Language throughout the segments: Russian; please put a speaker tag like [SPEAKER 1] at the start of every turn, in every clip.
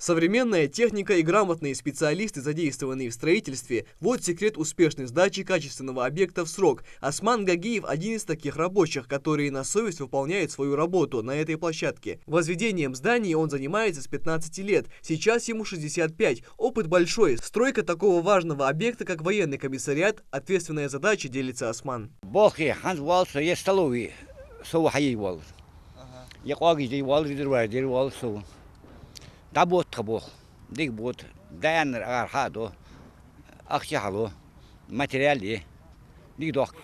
[SPEAKER 1] Современная техника и грамотные специалисты, задействованные в строительстве – вот секрет успешной сдачи качественного объекта в срок. Осман Гагиев – один из таких рабочих, которые на совесть выполняют свою работу на этой площадке. Возведением зданий он занимается с 15 лет, сейчас ему 65, опыт большой. Стройка такого важного объекта, как военный комиссариат, ответственная задача, делится Осман.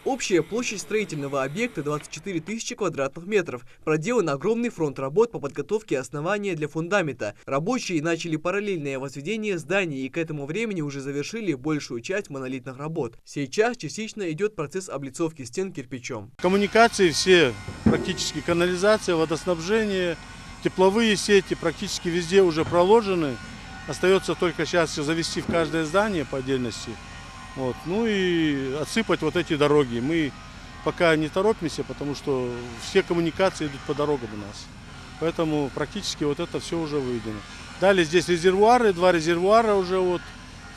[SPEAKER 1] Общая площадь строительного объекта 24 тысячи квадратных метров. Проделан огромный фронт работ по подготовке основания для фундамента. Рабочие начали параллельное возведение зданий и к этому времени уже завершили большую часть монолитных работ. Сейчас частично идет процесс облицовки стен кирпичом.
[SPEAKER 2] Коммуникации все, практически канализация, водоснабжение, тепловые сети практически везде уже проложены. Остается только сейчас все завести в каждое здание по отдельности. Вот. Ну и отсыпать вот эти дороги. Мы пока не торопимся, потому что все коммуникации идут по дорогам у нас. Поэтому практически вот это все уже выведено. Далее здесь резервуары, 2 резервуара уже вот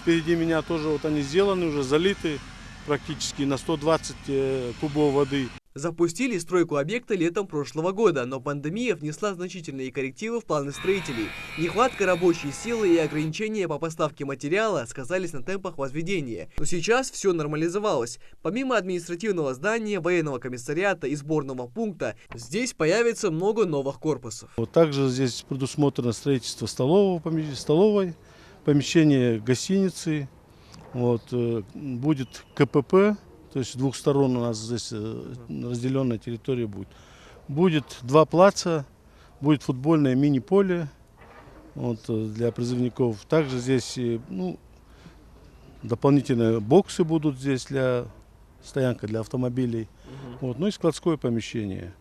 [SPEAKER 2] впереди меня тоже вот они сделаны, уже залиты практически на 120 кубов воды.
[SPEAKER 1] Запустили стройку объекта летом прошлого года, но пандемия внесла значительные коррективы в планы строителей. Нехватка рабочей силы и ограничения по поставке материала сказались на темпах возведения. Но сейчас все нормализовалось. Помимо административного здания, военного комиссариата и сборного пункта, здесь появится много новых корпусов.
[SPEAKER 2] Вот также здесь предусмотрено строительство столовой, помещение гостиницы, вот, будет КПП. То есть с 2 сторон у нас здесь разделенная территория будет. Будет 2 плаца, будет футбольное мини-поле вот, для призывников. Также здесь дополнительные боксы будут здесь стоянка для автомобилей. Вот, ну и складское помещение.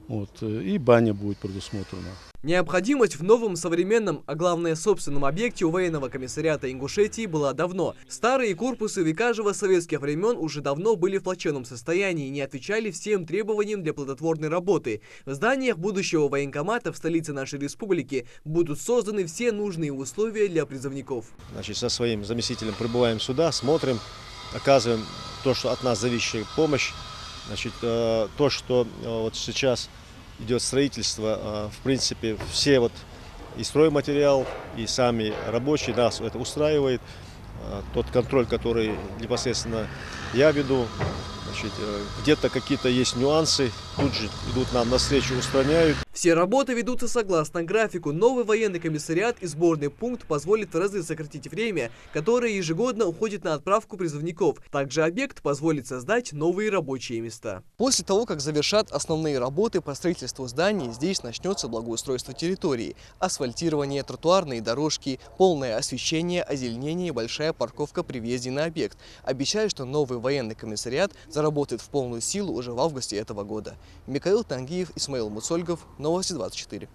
[SPEAKER 2] Вот, и баня будет предусмотрена.
[SPEAKER 1] Необходимость в новом, современном, а главное собственном объекте у военного комиссариата Ингушетии была давно. Старые корпусы Викажева советских времен уже давно были в плачевном состоянии и не отвечали всем требованиям для плодотворной работы. В зданиях будущего военкомата в столице нашей республики будут созданы все нужные условия для призывников.
[SPEAKER 3] Значит, со своим заместителем прибываем сюда, смотрим, оказываем то, что от нас зависящая помощь. Значит, то, что вот сейчас идет строительство, в принципе, все вот и стройматериал, и сами рабочие, нас это устраивает. Тот контроль, который непосредственно я веду, значит, где-то какие-то есть нюансы, тут же идут нам навстречу, устраняют.
[SPEAKER 1] Все работы ведутся согласно графику. Новый военный комиссариат и сборный пункт позволит в разы сократить время, которое ежегодно уходит на отправку призывников. Также объект позволит создать новые рабочие места. После того, как завершат основные работы по строительству зданий, здесь начнется благоустройство территории. Асфальтирование, тротуарные дорожки, полное освещение, озеленение и большая парковка при въезде на объект. Обещают, что новый военный комиссариат заработает в полную силу уже в августе этого года. Микаил Тангиев, Исмаил Муцольгов, Новости 24.